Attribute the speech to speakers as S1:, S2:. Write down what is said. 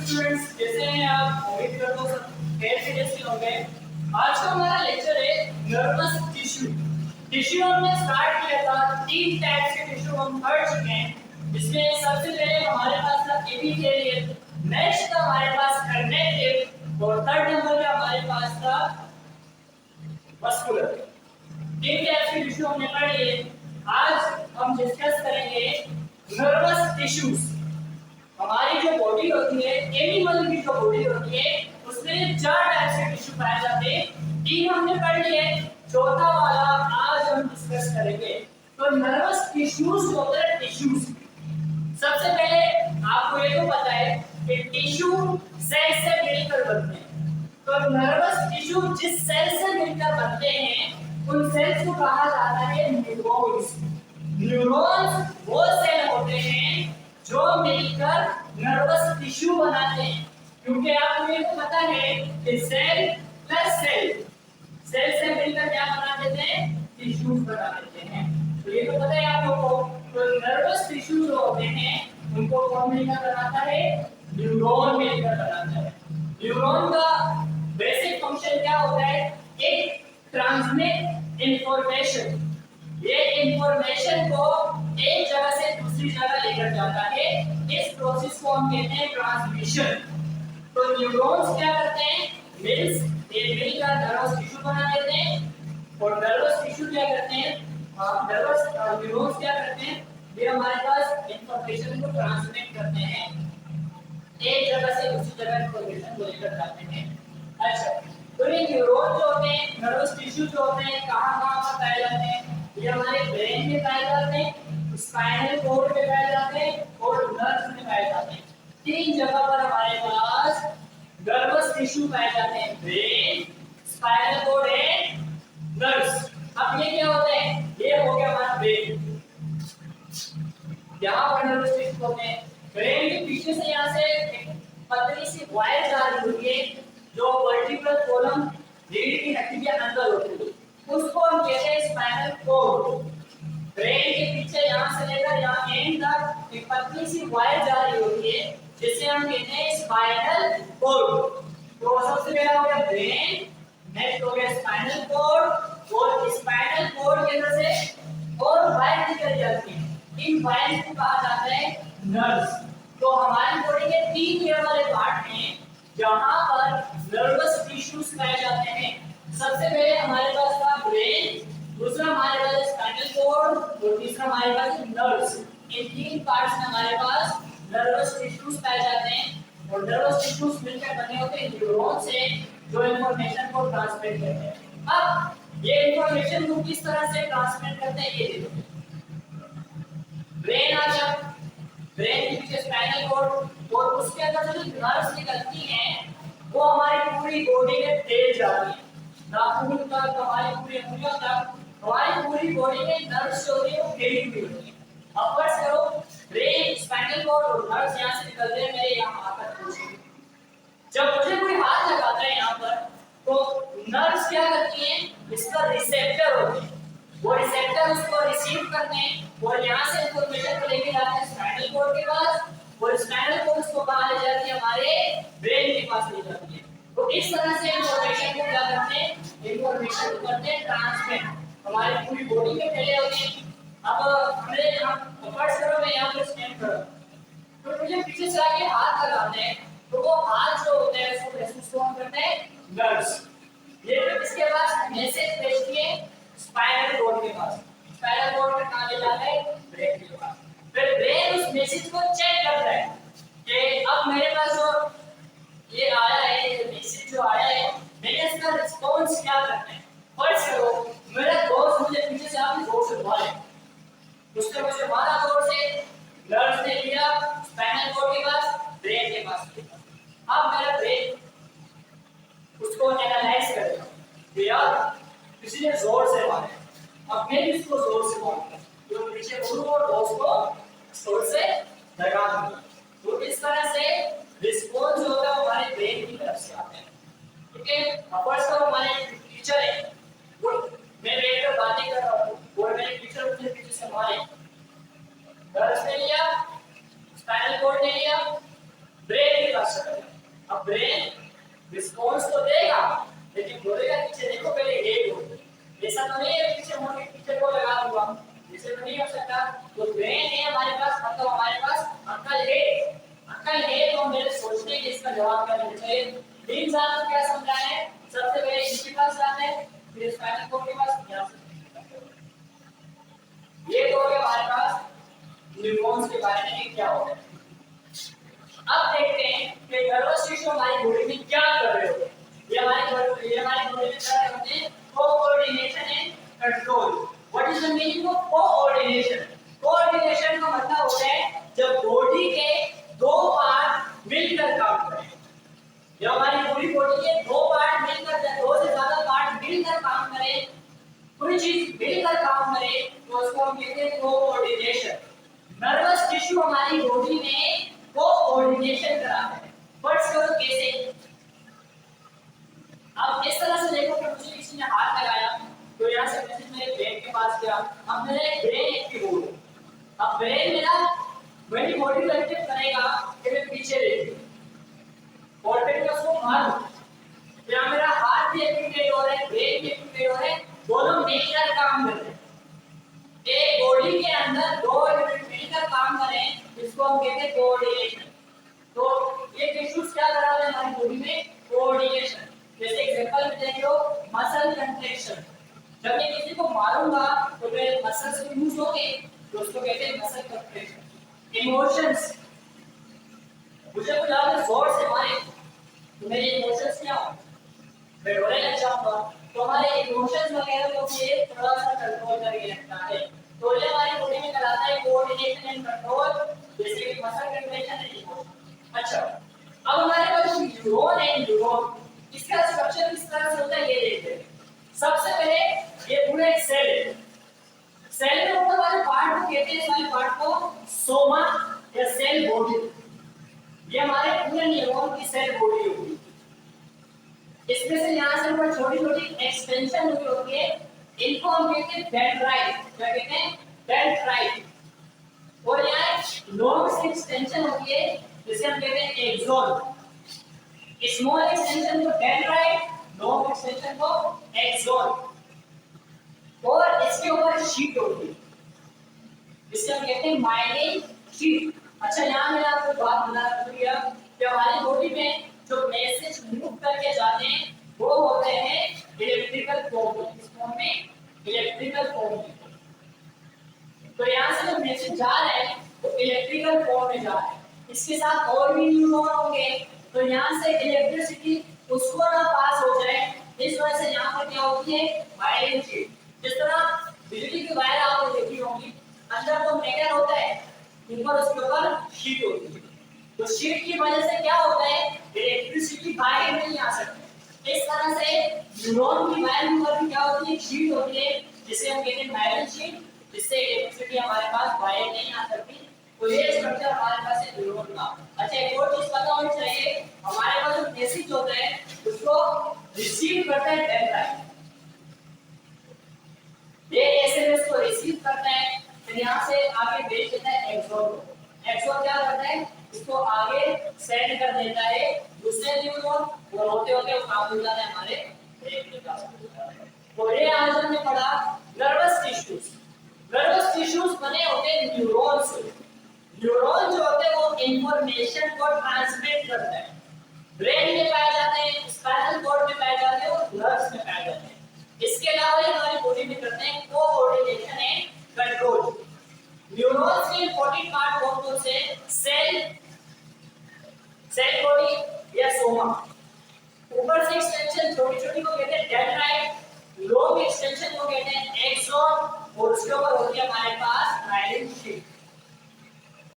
S1: Students, जैसे आप उम्मीद करता हूँ सब खैर से जैसे होंगे। आज का हमारा लेक्चर है नर्वस टिश्यू। टिश्यू हमने स्टार्ट किया था, 3 टाइप्स के टिश्यू हम पढ़ चुके हैं। इसमें सबसे पहले हमारे पास था एपिथेलियल, नेक्स्ट था हमारे पास कनेक्टिव और थर्ड नंबर पे हमारे पास था मस्कुलर। 3 टाइप्स के टिश्यू हमने पढ़ लिए। आज हम डिस्कस करेंगे नर्वस टिश्यूज। हमारी जो बॉडी होती है, एनिमल की जो बॉडी होती है, उसमें 4 टाइप के टिश्यू पाए जाते हैं। 3 हमने पढ़ लिए, चौथा वाला आज हम डिस्कस करेंगे। तो नर्वस टिश्यूज होते हैं टिश्यूज। सबसे पहले आपको ये तो पता है कि टिश्यू सेल से मिलकर बनते हैं। तो नर्वस टिश्यू जिस सेल से मिलकर बनते हैं, उन सेल्स को कहा जाता है न्यूरॉन्स। न्यूरॉन्स वो सेल होते हैं जो मिलकर नर्वस टिश्यू बनाते हैं। क्योंकि आपको ये तो पता है कि सेल प्लस सेल, सेल से मिलकर क्या बना देते हैं? टिश्यूज बना देते हैं। तो ये तो पता है आप लोगों को। तो नर्वस टिश्यू जो होते हैं उनको कौन मिलकर बनाता है? न्यूरॉन मिलकर बनाता है। न्यूरॉन का बेसिक फंक्शन क्या होता है? एक ट्रांसमिट इंफॉर्मेशन, ये इंफॉर्मेशन को एक जगह से दूसरी जगह लेकर जाता है। इस प्रोसेस को हम कहते हैं ट्रांसमिशन। तो न्यूरॉन्स क्या करते हैं? मिलकर नर्वस टिश्यू बना देते हैं। और नर्वस टिश्यू क्या करते हैं? न्यूरॉन्स क्या करते हैं? ये हमारे पास इंफॉर्मेशन को ट्रांसमिट करते हैं, एक जगह से दूसरी जगह इंफॉर्मेशन को लेकर जाते हैं। अच्छा, तो ये न्यूरॉन जो होते हैं, नर्वस टिश्यू जो होते हैं, कहाँ-कहाँ पर पाए जाते हैं? ये हमारे ब्रेन में पाए जाते हैं, स्पाइनल कॉर्ड में पाए जाते हैं और नर्व्स में पाए जाते हैं। 3 जगह पर हमारे पास नर्वस टिश्यू पाए जाते हैं, brain, spinal cord and nerves. अब ये क्या होता है? ये हो गया हमारा ब्रेन। यहाँ पर नर्वस टिश्यू होते हैं। ब्रेन के पीछे से यहाँ से एक पतली सी वायर जा रही होती है जो वर्टिब्रल कॉलम रीढ़ की हड्डी के अंदर होती है, उसको हम कहते हैं स्पाइनल कॉर्ड। ब्रेन के पीछे यहाँ से लेकर यहाँ एंड तक एक पतली सी वायर जा रही होती है जिसे हम कहते हैं स्पाइनल कॉर्ड। तो सबसे पहला हो गया ब्रेन, नेक्स्ट हो गया स्पाइनल कॉर्ड और स्पाइनल कॉर्ड के अंदर से और वायर निकल जाती है। इन वायर को कहा जाता है नर्व्स। तो हमारी बॉडी के 3 लेयर वाले पार्ट हैं जहां पर नर्वस टिश्यूज पाए जाते हैं। सबसे पहले हमारे पास था ब्रेन, दूसरा हमारे पास स्पाइनल कॉर्ड और तीसरा हमारे पास नर्व्स। इन 3 पार्ट्स में हमारे पास नर्वस टिश्यूज पाए जाते हैं और नर्वस टिश्यूज मिलकर बने होते हैं न्यूरॉन से, जो इंफॉर्मेशन को ट्रांसमिट करते हैं। अब ये इंफॉर्मेशन को किस तरह से ट्रांसमिट करते हैं ये देखो। ब्रेन आ गया, ब्रेन के पीछे स्पाइनल कॉर्ड और उसके अंदर जो नर्व्स निकलती हैं वो हमारी पूरी बॉडी में फैल जाती है। नाखून तक, हमारी पूरी उंगलियों तक, हमारी पूरी बॉडी में नर्व्स जो होती है वो फैली हुई होती है। अब फर्स्ट करो, ब्रेन, स्पाइनल कॉर्ड और नर्व्स यहाँ से निकलते हैं मेरे यहाँ आकर पहुंचते हैं। जब मुझे कोई हाथ लगाता है यहाँ पर, तो नर्व्स क्या करती हैं? इसका रिसेप्टर होते हैं, वो रिसेप्टर उसको रिसीव करते हैं और यहाँ से इंफॉर्मेशन को लेके जाते हैं स्पाइनल कॉर्ड के पास और स्पाइनल कॉर्ड उसको कहाँ ले जाती है? हमारे ब्रेन के पास ले जाती है। तो इस तरह से इंफॉर्मेशन को क्या करते हैं? इंफॉर्मेशन को करते हैं ट्रांसमिट, हमारी पूरी बॉडी में फैले होते हैं। अब हमने यहाँ फर्स्ट करो, मैं यहाँ पर स्टैंड करो, तो मुझे पीछे से आके हाथ लगाते हैं, तो वो हाथ जो होते हैं उसको महसूस कौन करते हैं? नर्व्स। ये फिर इसके पास मैसेज भेजती है स्पाइनल कॉर्ड के पास। स्पाइनल कॉर्ड में कहाँ ले जाता है? ब्रेन के पास। फिर ब्रेन उस मैसेज को चेक करता है कि अब मेरे पास जो ये आया है, ये मैसेज जो आया है, मैंने इसका रिस्पांस क्या करना है। फर्स्ट करो, मेरा दोस्त मुझे पीछे से आपने जोर से मारे, उसने मुझे मारा जोर से, नर्व्स ने लिया स्पाइनल कॉर्ड के पास, ब्रेन के पास। अब मेरा ब्रेन उसको एनालाइज करेगा कि यार किसी ने जोर से मारा, अब मैं भी इसको जोर से मारूंगा, तो पीछे मुड़ूंगा और दोस्त को जोर से लगा दूंगा। तो इस तरह से रिस्पॉन्स जो होगा वो हमारे ब्रेन की तरफ से आता है। ठीक है, अब फर्स्ट तो हमारे टीचर है, वो मैं बैठकर बातें कर रहा हूँ और मेरे टीचर मुझे पीछे से मारे, नर्व्स ने लिया, स्पाइनल कॉर्ड ने लिया, ब्रेन पास चला गया। अब ब्रेन रिस्पॉन्स तो देगा लेकिन बोलेगा पीछे देखो पहले हेड हो, ऐसा तो नहीं है पीछे मुड़ के पीछे को लगा दूंगा, ऐसे तो नहीं हो सकता। तो ब्रेन है हमारे पास, मतलब हमारे पास अक्ल है तो मेरे सोचने के इसका जवाब क्या देना चाहिए। तीन साल में क्या समझा है, सबसे पहले इसके पास जाते हैं, फिर स्पाइनल कोर्ड के पास यहाँ से। ये तो हो गया हमारे पास न्यूरॉन्स के बारे में क्या होता है। अब देखते हैं कि नर्वस टिश्यू हमारी बॉडी में क्या कर रहे होते हैं। ये हमारी बॉडी में क्या कर रहे होते हैं, coordination and control. What is the meaning of coordination? Coordination का मतलब होता है जब बॉडी के दो पार्ट मिलकर काम करें। जब हमारी पूरी बॉडी के दो पार्ट मिलकर, दो से ज्यादा पार्ट मिलकर काम करें, कोई चीज मिलकर काम करे तो उसको हम कहते हैं कोऑर्डिनेशन। नर्वस टिश्यू हमारी बॉडी में कोऑर्डिनेशन कराता है। फर्स्ट करो कैसे, अब इस तरह से देखो कि मुझे किसी ने हाथ लगाया तो यहाँ से मैसेज मेरे ब्रेन के पास गया, अब मेरा ब्रेन एक्टिव हो गया। अब ब्रेन मेरा मेरी बॉडी को एक्टिव करेगा कि मैं पीछे देखूं और फिर मैं उसको मारूं, या मेरा हाथ भी एक्टिवेट हो रहा है, ब्रेन भी एक्टिवेट हो रहा है, दोनों मिलकर काम कर रहे हैं। एक बॉडी के अंदर दो यूनिट मिलकर काम करें, इसको हम कहते हैं कोऑर्डिनेशन। तो ये टिश्यूज क्या करा रहे हैं हमारी बॉडी में, कोऑर्डिनेशन। जैसे एग्जांपल में देख लो, मसल कंट्रैक्शन। जब मैं किसी को मारूंगा तो मेरे मसल्स यूज होंगे, तो उसको कहते हैं मसल कंट्रैक्शन। इमोशंस, मुझे कुछ ज्यादा जोर से मारे तो मेरे इमोशंस क्या होंगे, मैं रोने लग जाऊंगा, तो हमारे इमोशंस वगैरह को भी थोड़ा सा कंट्रोल करके रखता है। तो ये हमारी बॉडी में कराता है कोऑर्डिनेशन एंड कंट्रोल, जैसे कि मसल कंट्रैक्शन एंड इमोशन। अच्छा, अब हमारे पास न्यूरॉन है, न्यूरॉन इसका स्ट्रक्चर किस तरह से होता है ये देखते हैं। सबसे पहले ये पूरा एक सेल है, सेल में ऊपर वाले पार्ट को कहते हैं, इस वाले पार्ट को सोमा या सेल बॉडी। ये हमारे पूरे न्यूरॉन की सेल बॉडी होगी। इसमें से यहाँ से ऊपर छोटी-छोटी एक्सटेंशन हुई होती है, इनको हम कहते हैं डेंड्राइट। क्या कहते हैं, डेंड्राइट। और यहाँ लॉन्ग सी एक्सटेंशन होती है जिसे हम कहते हैं एक्सॉन। स्मॉल एक्सटेंशन को डेंड्राइट, लॉन्ग एक्सटेंशन को एक्सॉन। और इसके ऊपर शीट होती है, जिसे हम कहते हैं माइलिन शीट। अच्छा, यहाँ मैंने आपको बात बता दिया कि हमारी बॉडी में जो मैसेज मूव करके जाते हैं वो होते हैं इलेक्ट्रिकल फॉर्म में। इस फॉर्म में इलेक्ट्रिकल फॉर्म में, तो यहाँ से जो मैसेज जा रहा है वो इलेक्ट्रिकल फॉर्म में जा रहा है। इसके साथ और भी न्यूरॉन होंगे, तो यहाँ से इलेक्ट्रिसिटी उसको ना पास हो जाए, इस वजह से यहाँ पर क्या होती है, वायरिंग शीट। जिस तरह बिजली की वायर आपने देखी होगी, अंदर तो मेटल होता है, ऊपर उसके ऊपर शीट होती है। तो शीट की वजह से क्या होता है, इलेक्ट्रिसिटी बाहर नहीं आ सकती। इस तरह से न्यूरॉन की वायर के ऊपर भी क्या होती है, शीट होती है, जिसे हम कहते हैं माइलिन शीट, जिससे इलेक्ट्रिसिटी हमारे पास बाहर नहीं आ सकती। तो ये स्ट्रक्चर हमारे पास है न्यूरॉन का। अच्छा, एक और चीज पता होनी चाहिए, हमारे पास जो मैसेज होता है उसको रिसीव करता है डेंड्राइट। ये एसएमएस को रिसीव करता है, फिर यहाँ से आगे भेज देता है एक्सॉन। एक्सॉन क्या करता है, इसको आगे सेंड कर देता है दूसरे न्यूरॉन, और होते होते वो काम हो जाता है हमारे ब्रेन के पास। तो ये आज हमने पढ़ा नर्वस टिश्यूज। नर्वस टिश्यूज बने होते हैं न्यूरॉन से। न्यूरॉन जो होते हैं वो इंफॉर्मेशन को ट्रांसमिट करते हैं, ब्रेन में पाए जाते हैं, स्पाइनल कॉर्ड में पाए जाते हैं और नर्व्स में पाए जाते हैं। इसके अलावा हमारी बॉडी में करते हैं कोऑर्डिनेशन एंड कंट्रोल। न्यूरॉन्स के इंपॉर्टेंट पार्ट कौन-कौन से, सेल बॉडी या सोमा। ऊपर से एक्सटेंशन छोटी-छोटी को कहते हैं डेंड्राइट, लॉन्ग एक्सटेंशन को कहते हैं एक्सॉन, और उसके ऊपर